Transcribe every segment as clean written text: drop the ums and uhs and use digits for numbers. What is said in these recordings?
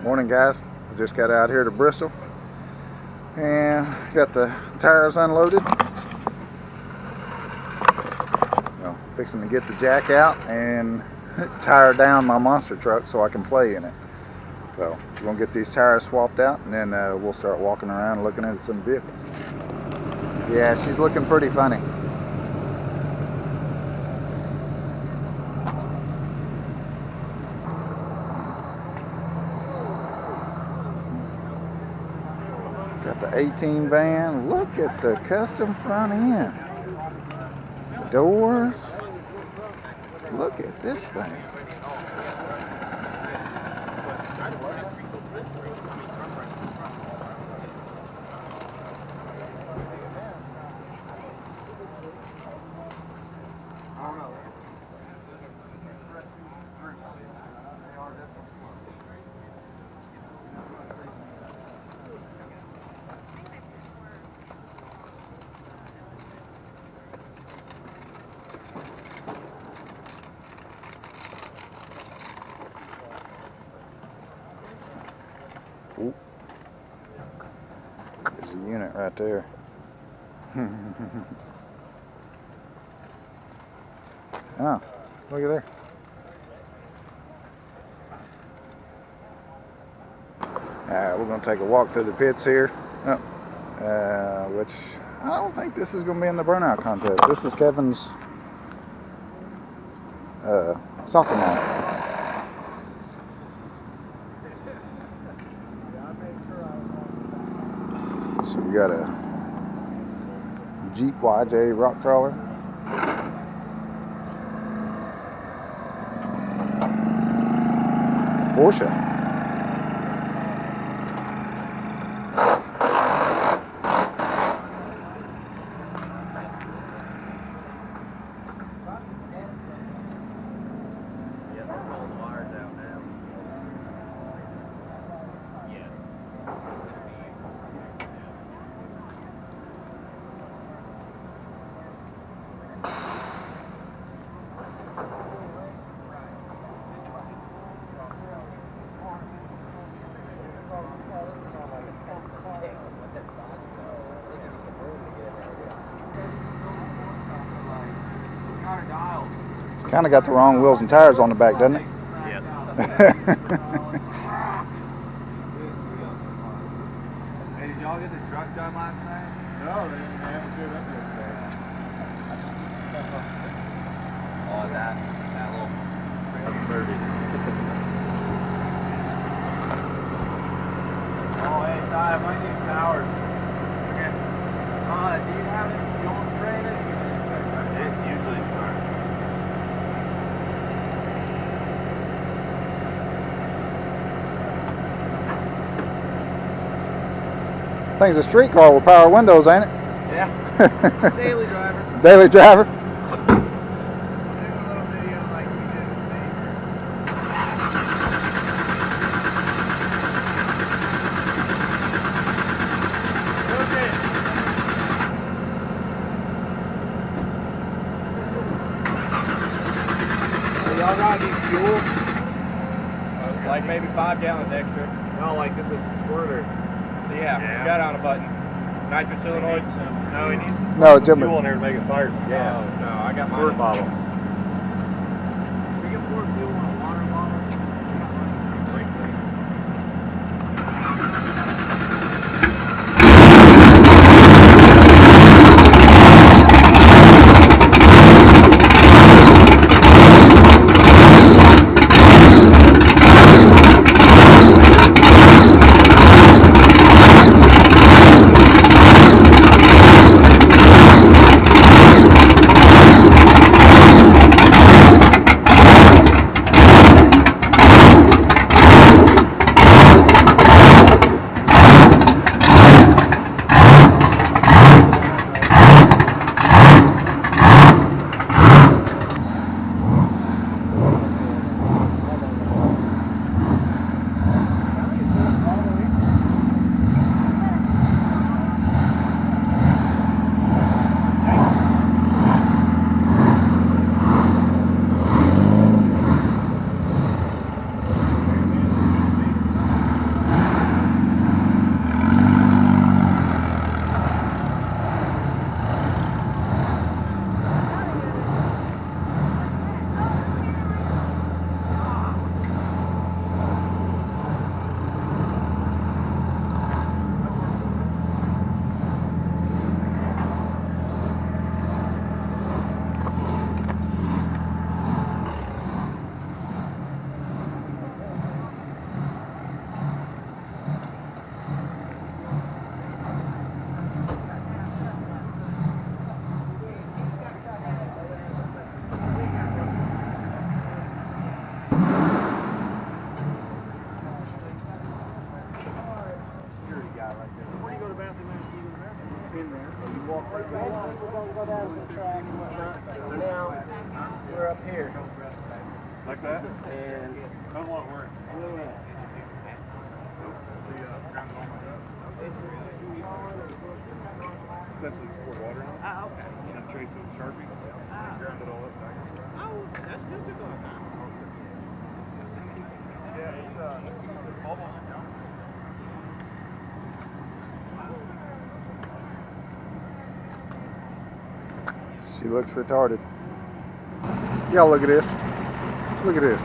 Morning, guys. I just got out here to Bristol and got the tires unloaded. Well, fixing to get the jack out and tire down my monster truck so I can play in it. So we're gonna get these tires swapped out, and then we'll start walking around and looking at some vehicles. Yeah, she's looking pretty funny. Got the 18 van. Look at the custom front end. Doors. Look at this thing. Ooh. There's a unit right there. Oh, look at there. Alright, we're going to take a walk through the pits here. Which I don't think this is going to be in the burnout contest. This is Kevin's soccer mom. So we got a Jeep YJ rock crawler. Porsche. It's kind of got the wrong wheels and tires on the back, doesn't it? Yeah. Hey, did y'all get the truck done last night? No, they haven't good up there today. Oh, that little birdie. Oh, hey, Ty, I might need towers. Okay. Do you have it? You want to spray it? It usually starts. Thing's a streetcar with power windows, ain't it? Yeah. Daily driver. Daily driver. Y'all gotta get fuel? Like maybe 5 gallons extra. No, like this is squirter. Yeah, got on a button. Nitrous solenoid? No, he needs fuel in there to make it fire some gas. No, I got my squirt bottle. We can pour fuel in a water bottle. go down to the track and whatnot. Now we're up here. Like that? And Not a lot of work. Essentially just pour water on it. ah, okay. And trace it with Sharpie. And ground it all up back. Oh, that's good to go. Yeah, it's bubble. She looks retarded. Y'all look at this. Look at this.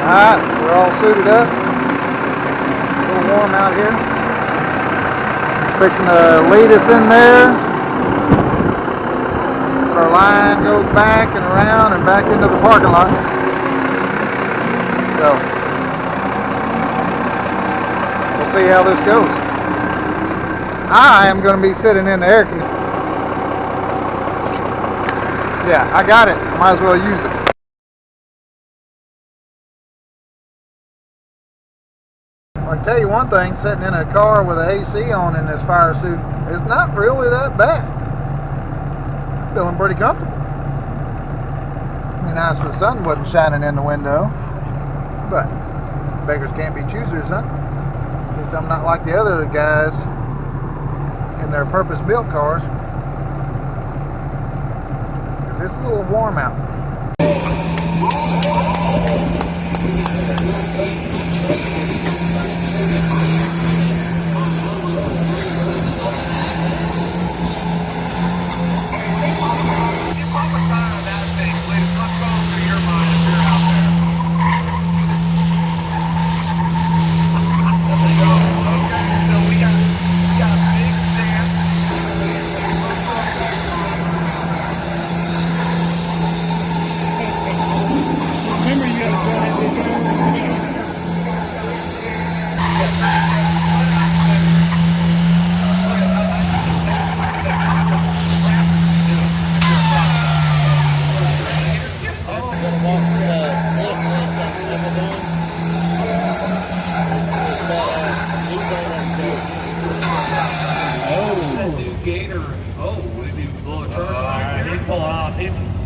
Alright, we're all suited up. A little warm out here. Fixing to lead us in there. Our line goes back and around and back into the parking lot. So, we'll see how this goes. I am going to be sitting in the air conditioner. Yeah, I got it. Might as well use it. I can tell you one thing, sitting in a car with an AC on in this fire suit is not really that bad. Feeling pretty comfortable. It'd be nice if the sun wasn't shining in the window, but beggars can't be choosers, huh? At least I'm not like the other guys in their purpose-built cars, because it's a little warm out.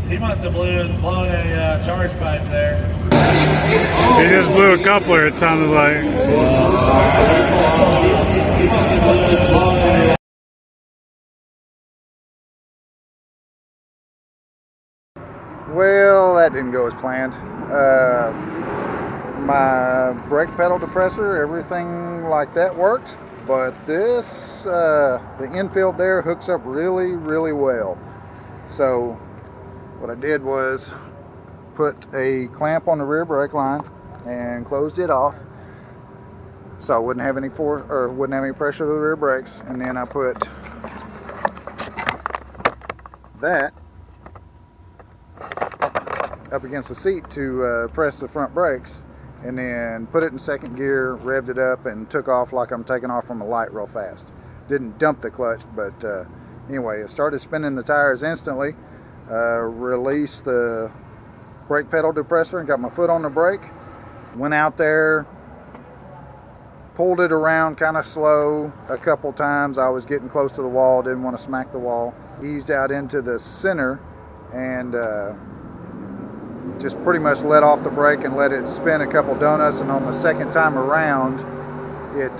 He must have blown a charge pipe there. He just blew a coupler, it sounded like. Well, that didn't go as planned. My brake pedal depressor, everything like that worked, but this, the infield there hooks up really, really well. So what I did was put a clamp on the rear brake line and closed it off so I wouldn't have any force or wouldn't have any pressure to the rear brakes, and then I put that up against the seat to press the front brakes, and then put it in second gear, revved it up, and took off like I'm taking off from a light real fast. Didn't dump the clutch, but anyway, it started spinning the tires instantly. Released the brake pedal depressor and got my foot on the brake. Went out there, pulled it around kind of slow a couple times. I was getting close to the wall, didn't want to smack the wall. Eased out into the center and just pretty much let off the brake and let it spin a couple donuts, and on the second time around it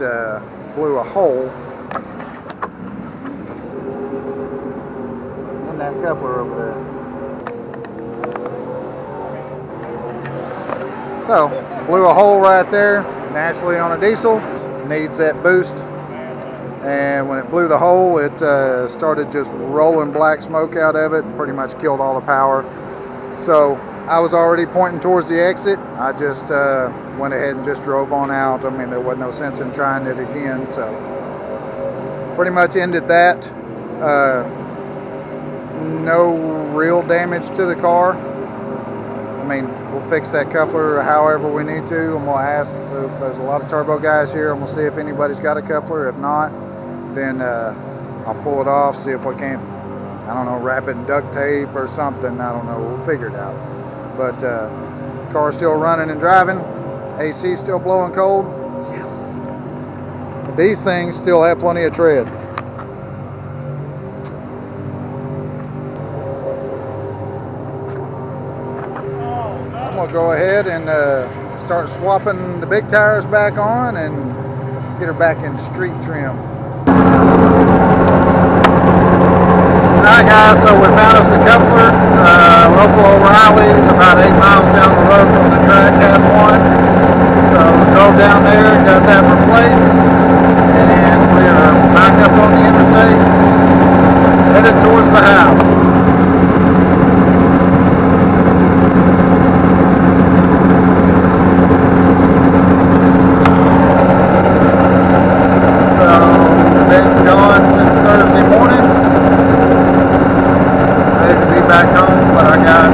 blew a hole in that coupler over there. So blew a hole right there. Naturally on a diesel needs that boost, and when it blew the hole it started just rolling black smoke out of it and pretty much killed all the power. So I was already pointing towards the exit. I just went ahead and just drove on out. I mean, there wasn't no sense in trying it again, so pretty much ended that. No real damage to the car. I mean, we'll fix that coupler however we need to. I'm gonna ask, there's a lot of turbo guys here. I'm gonna see if anybody's got a coupler. If not, then I'll pull it off, see if we can't, I don't know, wrap it in duct tape or something. I don't know, we'll figure it out. But car's still running and driving. AC still blowing cold. Yes. These things still have plenty of tread. I'm gonna go ahead and start swapping the big tires back on and get her back in street trim. Alright guys, so we found us a coupler, local O'Reilly's, about 8 miles down the road from the track, had one. So drove down there, got that replaced, and we are back up on the interstate, headed towards the house. Back home, but I got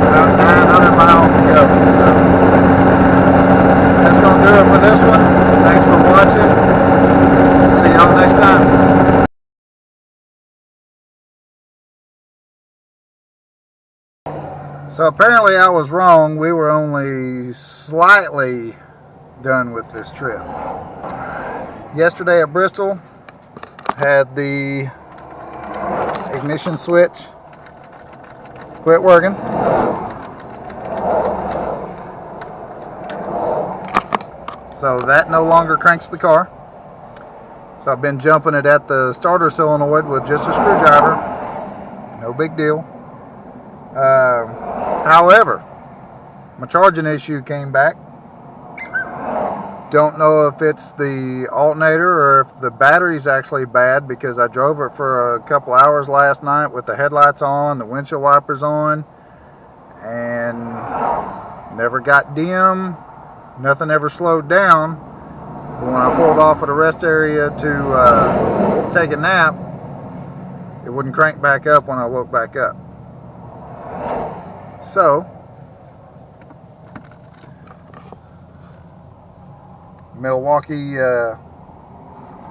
about 900 miles to go. So that's going to do it for this one. Thanks for watching. See y'all next time. So apparently I was wrong. We were only slightly done with this trip. Yesterday at Bristol, had the ignition switch quit working. So that no longer cranks the car. So I've been jumping it at the starter solenoid with just a screwdriver. No big deal. However, my charging issue came back. Don't know if it's the alternator or if the battery's actually bad, because I drove it for a couple hours last night with the headlights on, the windshield wipers on, and never got dim. Nothing ever slowed down. But when I pulled off at a rest area to take a nap, it wouldn't crank back up when I woke back up. So Milwaukee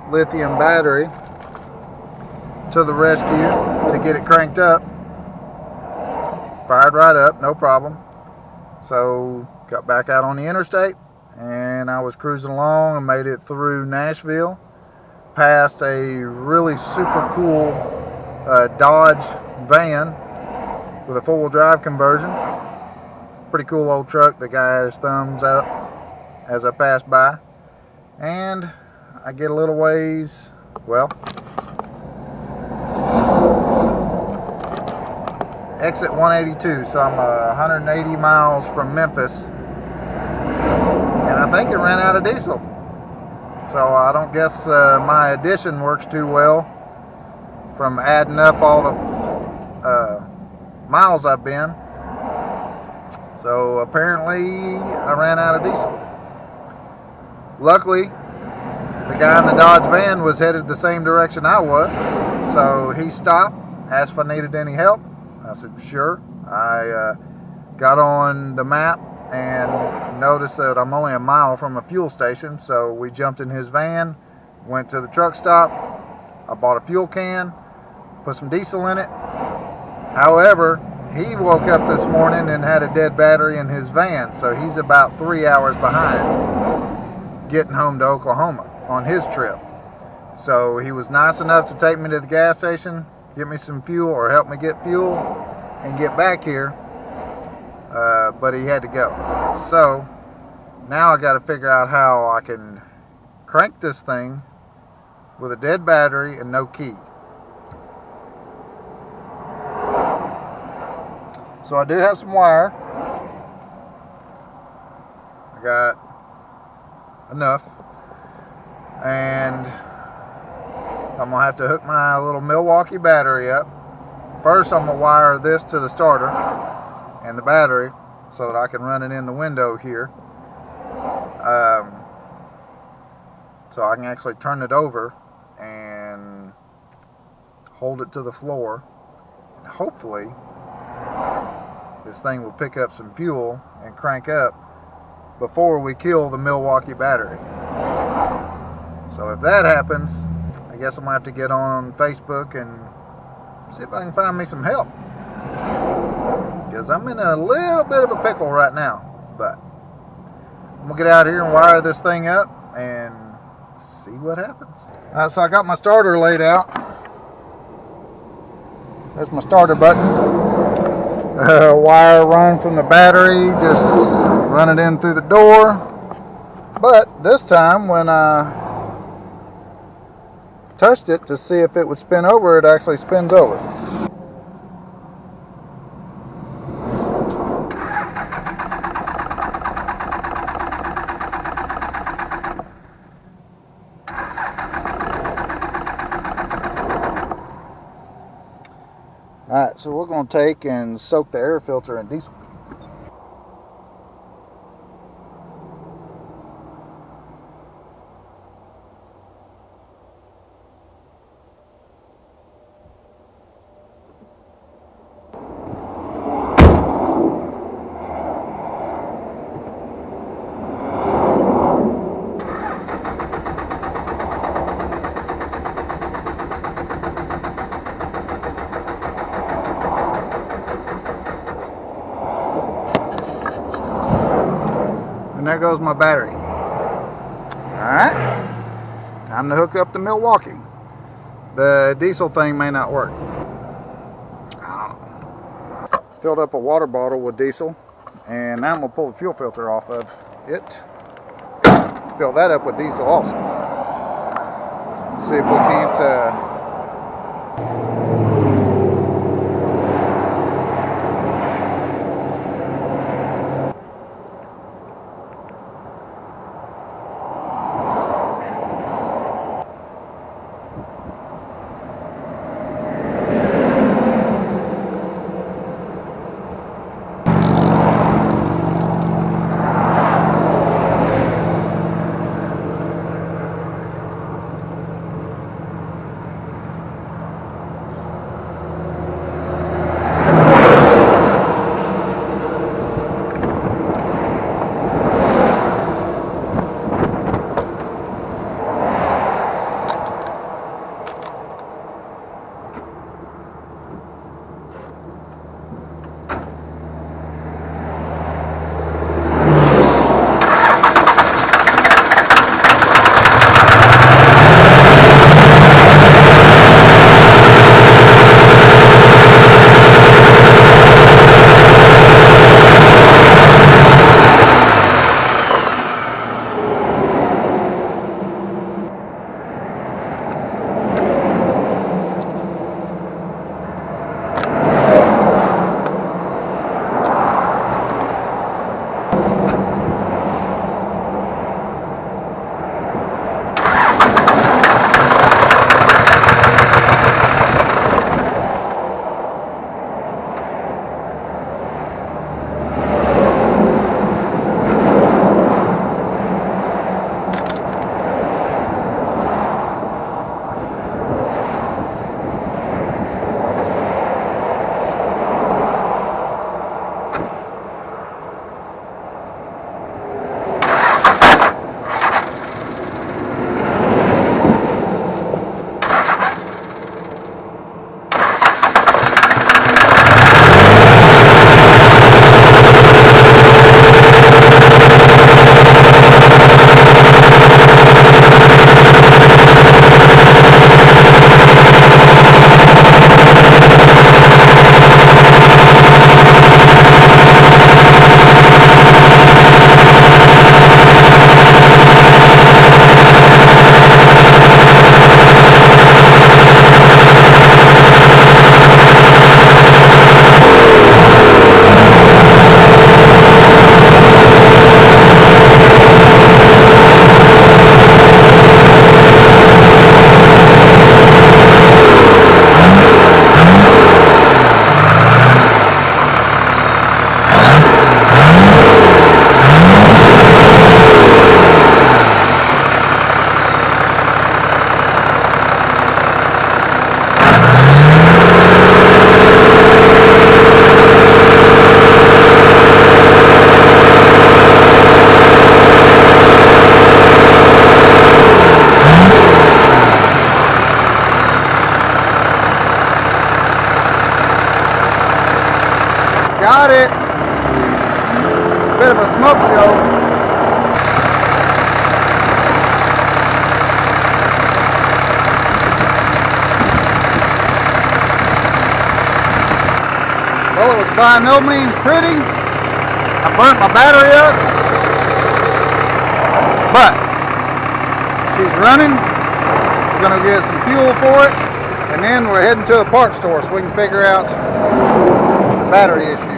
lithium battery to the rescue to get it cranked up. Fired right up, no problem. So got back out on the interstate and I was cruising along and made it through Nashville, past a really super cool Dodge van with a four-wheel drive conversion. Pretty cool old truck. The guy had his thumbs up as I passed by. And I get a little ways, well, exit 182, so I'm 180 miles from Memphis, and I think it ran out of diesel. So I don't guess my addition works too well from adding up all the miles I've been. So apparently I ran out of diesel. Luckily, the guy in the Dodge van was headed the same direction I was, so he stopped, asked if I needed any help. I said, sure. I got on the map and noticed that I'm only a mile from a fuel station, so we jumped in his van, went to the truck stop. I bought a fuel can, put some diesel in it. However, he woke up this morning and had a dead battery in his van, so he's about 3 hours behind getting home to Oklahoma on his trip. So he was nice enough to take me to the gas station, get me some fuel or help me get fuel, and get back here, but he had to go. So now I got to figure out how I can crank this thing with a dead battery and no key. So I do have some wire. I got enough, and I'm gonna have to hook my little Milwaukee battery up. First I'm gonna wire this to the starter and the battery so that I can run it in the window here, so I can actually turn it over and hold it to the floor, and hopefully this thing will pick up some fuel and crank up before we kill the Milwaukee battery. So if that happens, I guess I'm gonna have to get on Facebook and see if I can find me some help, because I'm in a little bit of a pickle right now. But I'm gonna get out here and wire this thing up and see what happens. So I got my starter laid out. There's my starter button. Wire run from the battery, just run it in through the door. But this time when I touched it to see if it would spin over, it actually spins over. Alright, so we're going to take and soak the air filter in diesel. And there goes my battery. Alright, time to hook up the Milwaukee. The diesel thing may not work. I don't know. Filled up a water bottle with diesel, and now I'm going to pull the fuel filter off of it. Fill that up with diesel also. See if we can't go. Well, it was by no means pretty. I burnt my battery up, but she's running. We're gonna get some fuel for it, and then we're heading to a parts store so we can figure out the battery issue.